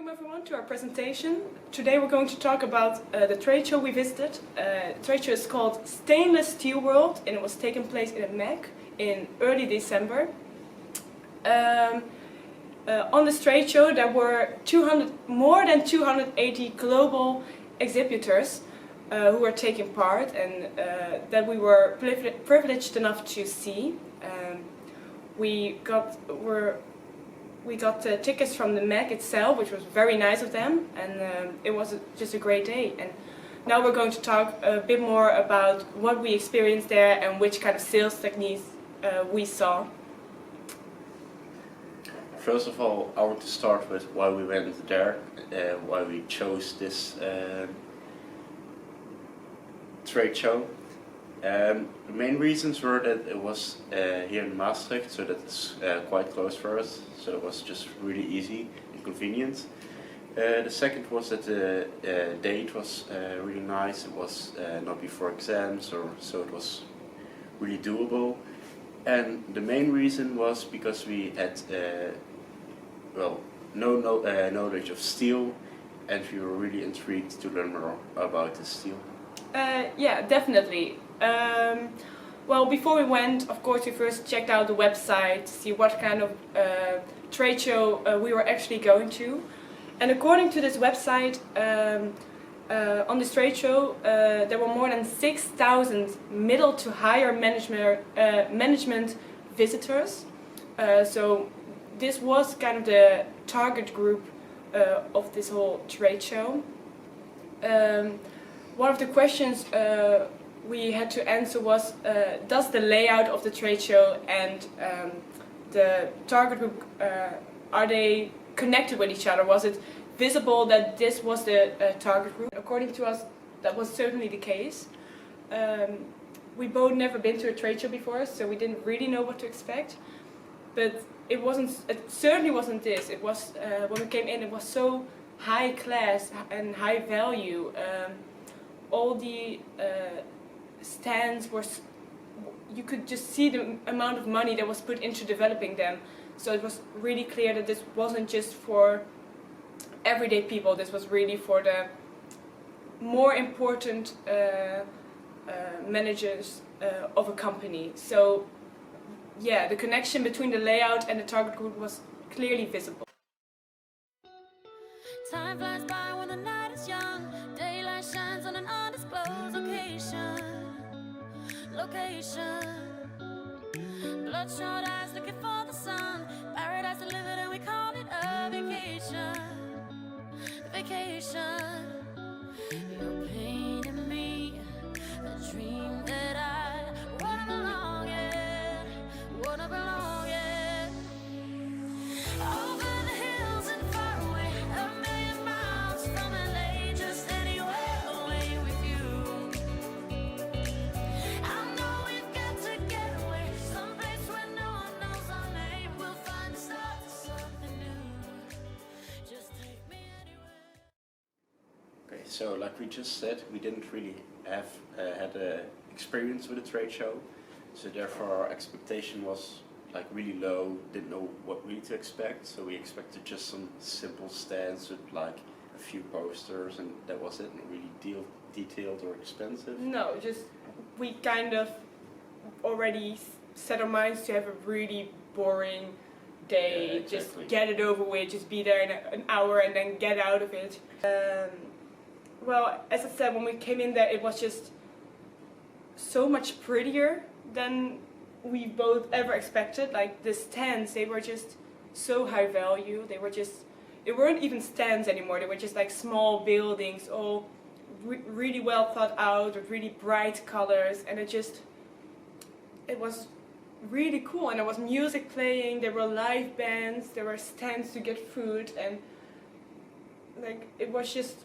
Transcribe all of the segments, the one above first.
Welcome everyone to our presentation. Today we're going to talk about the trade show we visited. The trade show is called Stainless Steel World and it was taking place in MEC in early December. On this trade show there were more than 280 global exhibitors who were taking part and that we were privileged enough to see. We got tickets from the MEC itself, which was very nice of them, and it was just a great day. And now we're going to talk a bit more about what we experienced there and which kind of sales techniques we saw. First of all, I want to start with why we went there, why we chose this trade show. The main reasons were that it was here in Maastricht, so that's quite close for us, so it was just really easy and convenient. The second was that the date was really nice. It was not before exams, so it was really doable. And the main reason was because we had no knowledge of steel, and we were really intrigued to learn more about the steel. Yeah, definitely. Well, before we went, of course, we first checked out the website to see what kind of trade show we were actually going to. And according to this website, on this trade show, there were more than 6,000 middle to higher management visitors. So this was kind of the target group of this whole trade show. One of the questions we had to answer was, does the layout of the trade show and the target group, are they connected with each other? Was it visible that this was the target group? According to us, that was certainly the case. We both never been to a trade show before, so we didn't really know what to expect. But it certainly wasn't this. It was, when we came in, it was so high class and high value. All the stands were, you could just see the amount of money that was put into developing them. So it was really clear that this wasn't just for everyday people, this was really for the more important managers of a company. So yeah, the connection between the layout and the target group was clearly visible. Time flies by when the night is young. Daylight shines on an undisclosed location. Bloodshot eyes looking for the sun. Paradise delivered and we call it a vacation. You're painting me a dream that I wanna belong in. Over the hills and far away, a million miles from LA, just anywhere away with you. I know we've got to get away, someplace where no one knows our name. We'll find the start to something new. Just take me anywhere. Okay, so like we just said, we didn't really have had an experience with a trade show, so therefore our expectation was like really low, didn't know what really to expect, so we expected just some simple stands with like a few posters and that was it, not really detailed or expensive. No, just we kind of already set our minds to have a really boring day, Yeah, exactly. Just get it over with, just be there in an hour and then get out of it. Well, as I said, when we came in there it was just so much prettier than we both ever expected. Like the stands, they were just so high value. They weren't even stands anymore. They were just like small buildings, all really well thought out with really bright colors, and it was really cool. And there was music playing, there were live bands, there were stands to get food, and like it was just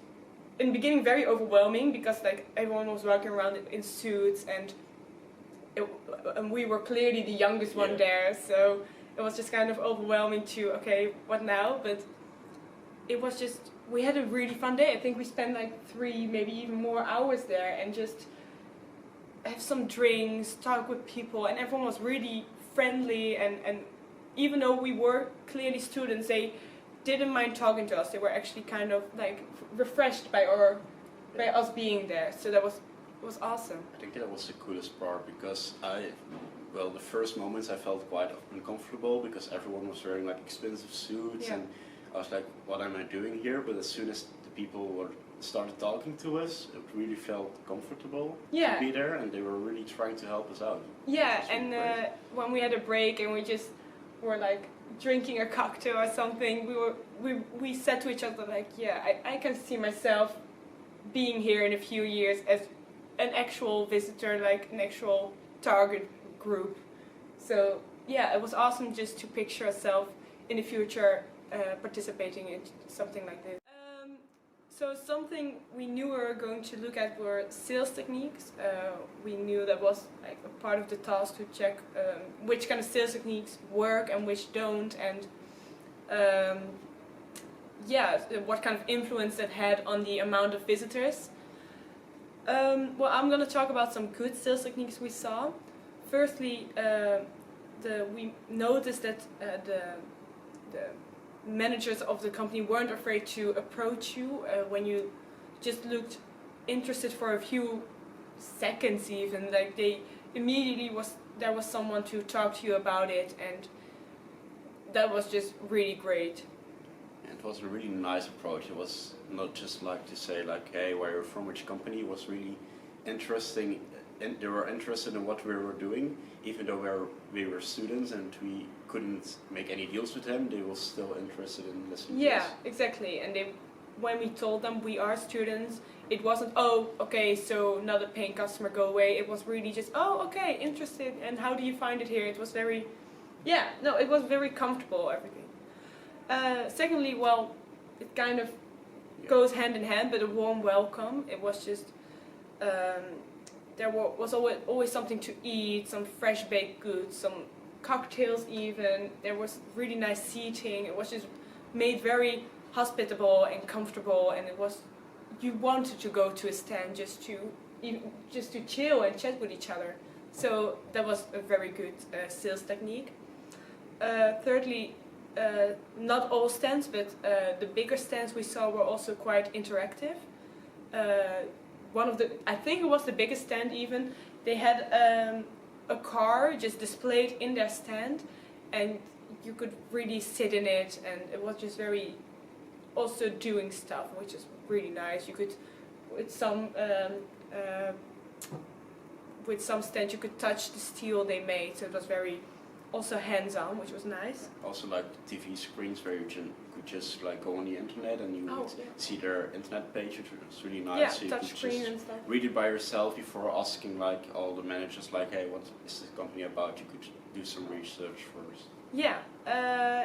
in the beginning very overwhelming because like everyone was walking around in suits and we were clearly the youngest one there, so it was just kind of overwhelming to, okay, what now? But it was just, we had a really fun day. I think we spent like 3, maybe even more hours there and just have some drinks, talk with people, and everyone was really friendly and even though we were clearly students, they didn't mind talking to us. They were actually kind of like refreshed by us being there. So that was awesome. I think that was the coolest part because well, the first moments I felt quite uncomfortable because everyone was wearing like expensive suits, Yeah. and I was like, what am I doing here? But as soon as the people started talking to us, it really felt comfortable Yeah. to be there, and they were really trying to help us out. Yeah, Which was and really great. when we had a break and we just were like drinking a cocktail or something, we said to each other like, yeah, I can see myself being here in a few years as an actual visitor, like an actual target group. So yeah, it was awesome just to picture ourselves in the future participating in something like this. So something we knew we were going to look at were sales techniques. We knew that was like a part of the task to check which kind of sales techniques work and which don't, and yeah, what kind of influence that had on the amount of visitors. Well, I'm going to talk about some good sales techniques we saw. Firstly, we noticed that the managers of the company weren't afraid to approach you when you just looked interested for a few seconds even. Like they immediately there was someone to talk to you about it, and that was just really great. And it was a really nice approach. It was not just like to say like, hey, where you're from, which company. It was really interesting, and they were interested in what we were doing, even though we were students and we couldn't make any deals with them. They were still interested in listening to Yeah, us. exactly. And when we told them we are students, it wasn't, oh, okay, so not a paying customer, go away. It was really just, oh, okay, interested, and how do you find it here? It was very, yeah, no, it was very comfortable, everything. Secondly, well, it kind of goes hand in hand, but a warm welcome. It was just, there was always something to eat, some fresh baked goods, some cocktails even. There was really nice seating. It was just made very hospitable and comfortable, and it was, you wanted to go to a stand just to chill and chat with each other. So that was a very good sales technique. Thirdly, not all stands, but the bigger stands we saw were also quite interactive. I think it was the biggest stand even, they had a car just displayed in their stand, and you could really sit in it, and it was just very also doing stuff, which is really nice. You could, with some stands, you could touch the steel they made, so it was very also hands-on, which was nice. Also like the TV screens where you could just like go on the internet and you would see their internet page, which was really nice. Yeah, So you touch could screen just and stuff. read it by yourself before asking like all the managers like, hey, what is this company about? You could do some research first. Yeah,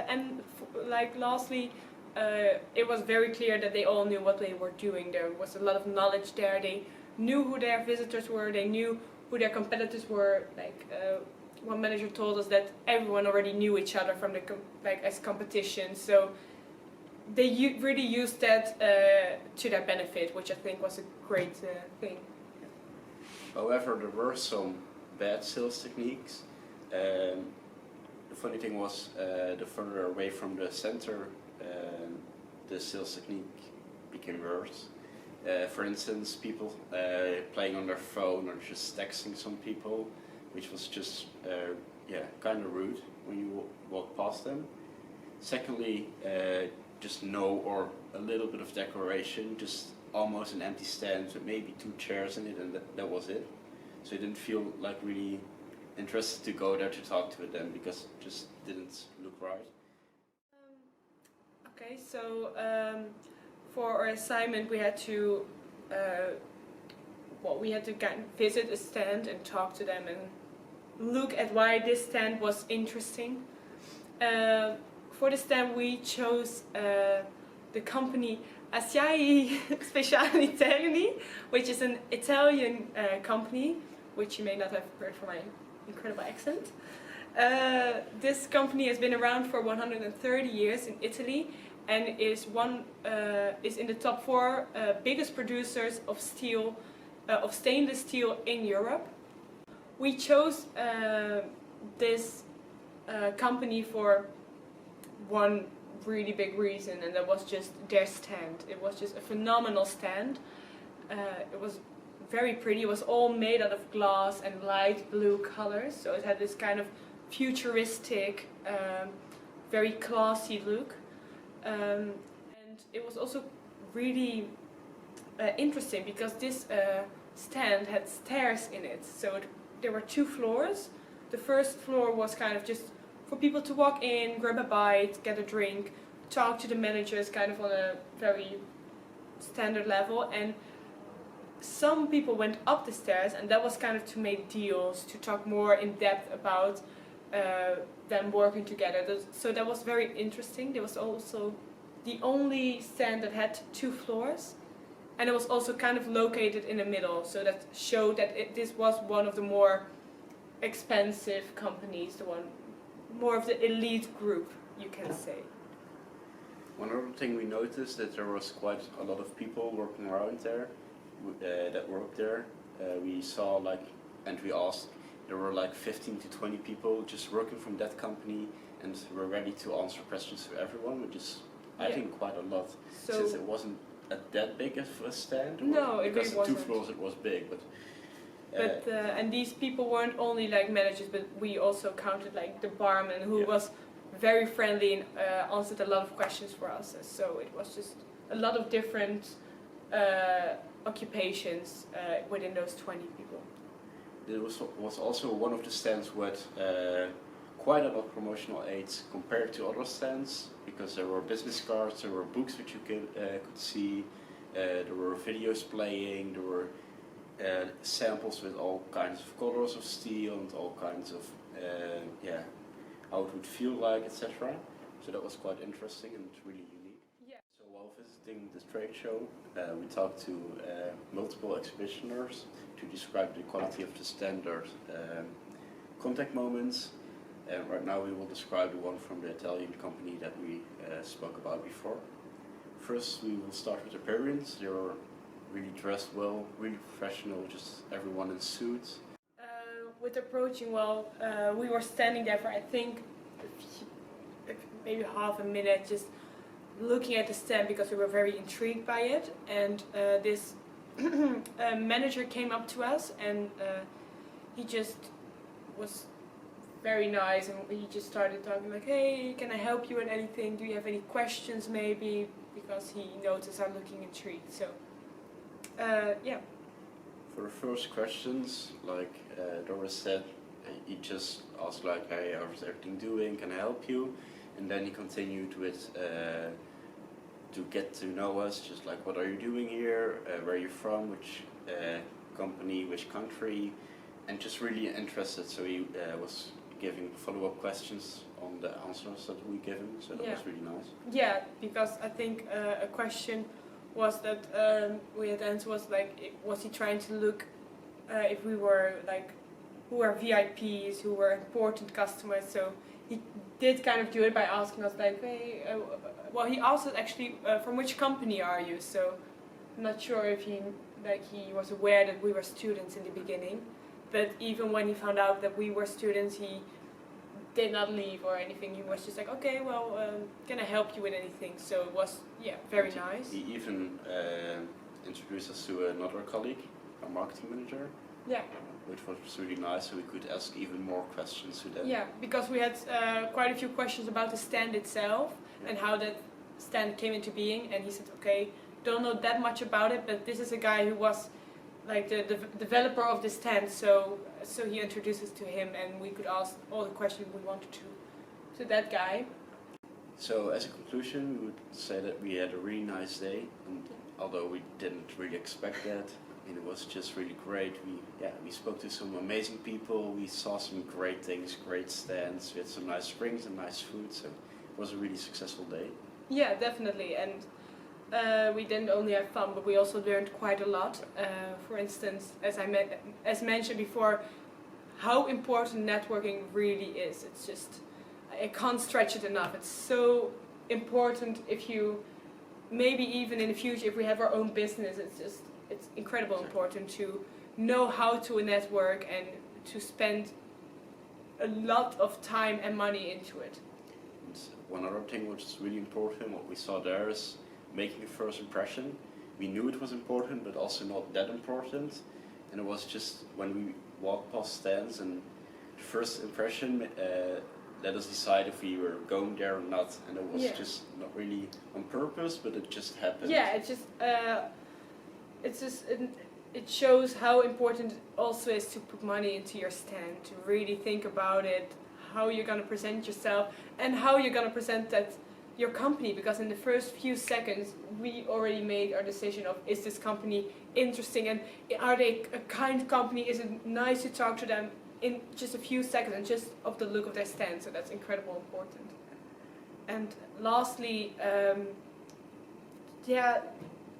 and like lastly, it was very clear that they all knew what they were doing. There was a lot of knowledge there. They knew who their visitors were. They knew who their competitors were. Like one manager told us that everyone already knew each other from the as competition. So they really used that to their benefit, which I think was a great thing. However, there were some bad sales techniques. The funny thing was, the further away from the center, the sales technique became worse. For instance, people playing on their phone or just texting some people, which was just kind of rude when you walk past them. Secondly, just no or a little bit of decoration, just almost an empty stand with maybe 2 chairs in it, and that was it. So you didn't feel like really interested to go there to talk to them because it just didn't look right. Okay, so for our assignment we had to visit a stand and talk to them and look at why this stand was interesting. For the stand we chose the company Acciai Speciali Terni, which is an Italian company, which you may not have heard from my incredible accent. This company has been around for 130 years in Italy and is in the top 4 biggest producers of steel, of stainless steel in Europe. We chose this company for one really big reason, and that was just their stand. It was just a phenomenal stand. It was very pretty. It was all made out of glass and light blue colors, so it had this kind of futuristic, very classy look. And it was also really interesting because this stand had stairs in it. So there were 2 floors. The first floor was kind of just for people to walk in, grab a bite, get a drink, talk to the managers kind of on a very standard level. And some people went up the stairs, and that was kind of to make deals, to talk more in depth about them working together. So that was very interesting. There was also the only stand that had 2 floors, and it was also kind of located in the middle, so that showed that this was one of the more expensive companies, the one more of the elite group, you can say. One other thing we noticed that there was quite a lot of people working around there that worked there. We saw and we asked, there were 15 to 20 people just working from that company, and were ready to answer questions to everyone, which is, I think, quite a lot. So Since it wasn't that big of a stand. No, it because really the 2 wasn't. floors it was big, but. And these people weren't only managers, but we also counted the barman, who was very friendly and answered a lot of questions for us. So it was just a lot of different occupations within those 20 people. It was also one of the stands with quite a lot of promotional aids compared to other stands, because there were business cards, there were books which you could see, there were videos playing, there were samples with all kinds of colors of steel and all kinds of how it would feel like, etc. So that was quite interesting and really unique. Yeah. So while visiting the trade show, we talked to multiple exhibitioners to describe the quality of the standard contact moments. Right now we will describe the one from the Italian company that we spoke about before. First we will start with appearance. They were really dressed well, really professional, just everyone in suits. With approaching, we were standing there for I think maybe half a minute, just looking at the stand because we were very intrigued by it. And this manager came up to us, and he just was very nice, and he just started talking hey, can I help you with anything? Do you have any questions maybe? Because he noticed I'm looking intrigued. So yeah. For the first questions, Doris said, he just asked hey, how's everything doing? Can I help you? And then he continued with to get to know us, just what are you doing here? Where are you from? Which company? Which country? And just really interested. So he was giving follow-up questions on the answers that we gave him. So that was really nice. Yeah, because I think a question was that we had answered was he trying to look if we were who were VIPs, who were important customers. So he did kind of do it by asking us hey, he asked us actually from which company are you? So I'm not sure if he was aware that we were students in the beginning, but even when he found out that we were students, he did not leave or anything. He was just okay, can I help you with anything? So it was very nice. He even introduced us to another colleague, our marketing manager. Yeah. Which was really nice, so we could ask even more questions to them. Yeah, because we had quite a few questions about the stand itself and how that stand came into being, and he said, okay, don't know that much about it, but this is a guy who was the developer of the stand, so he introduced us to him, and we could ask all the questions we wanted to that guy. So as a conclusion, we would say that we had a really nice day, and although we didn't really expect that, it was just really great. We spoke to some amazing people, we saw some great things, great stands, we had some nice drinks and nice food, so it was a really successful day. Yeah, definitely, and we didn't only have fun, but we also learned quite a lot. For instance, as mentioned before, how important networking really is. It's just, I can't stretch it enough. It's so important if you, maybe even in the future, if we have our own business, it's incredibly important to know how to network and to spend a lot of time and money into it. And one other thing which is really important, what we saw there is making a first impression. We knew it was important, but also not that important. And it was just when we walked past stands and the first impression let us decide if we were going there or not. And it was just not really on purpose, but it just happened. Yeah, it shows how important it also is to put money into your stand, to really think about it, how you're going to present yourself and how you're going to present your company, because in the first few seconds we already made our decision of, is this company interesting and are they a kind company, is it nice to talk to them in just a few seconds and just of the look of their stand. So that's incredibly important. And lastly,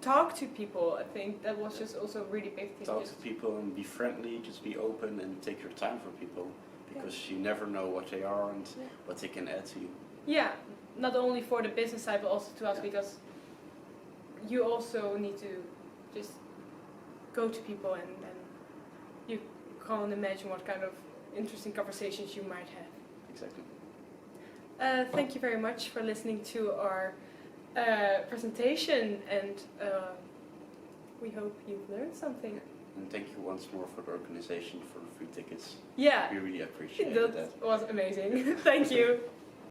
talk to people. I think that was just also a really big thing. Talk to people and be friendly, just be open and take your time for people, because you never know what they are and what they can add to you. Yeah, not only for the business side, but also to us, because you also need to just go to people and you can't imagine what kind of interesting conversations you might have. Exactly. Thank you very much for listening to our presentation, and we hope you've learned something. And thank you once more for the organization for the free tickets. Yeah, We really appreciate that that. was amazing. Thank you.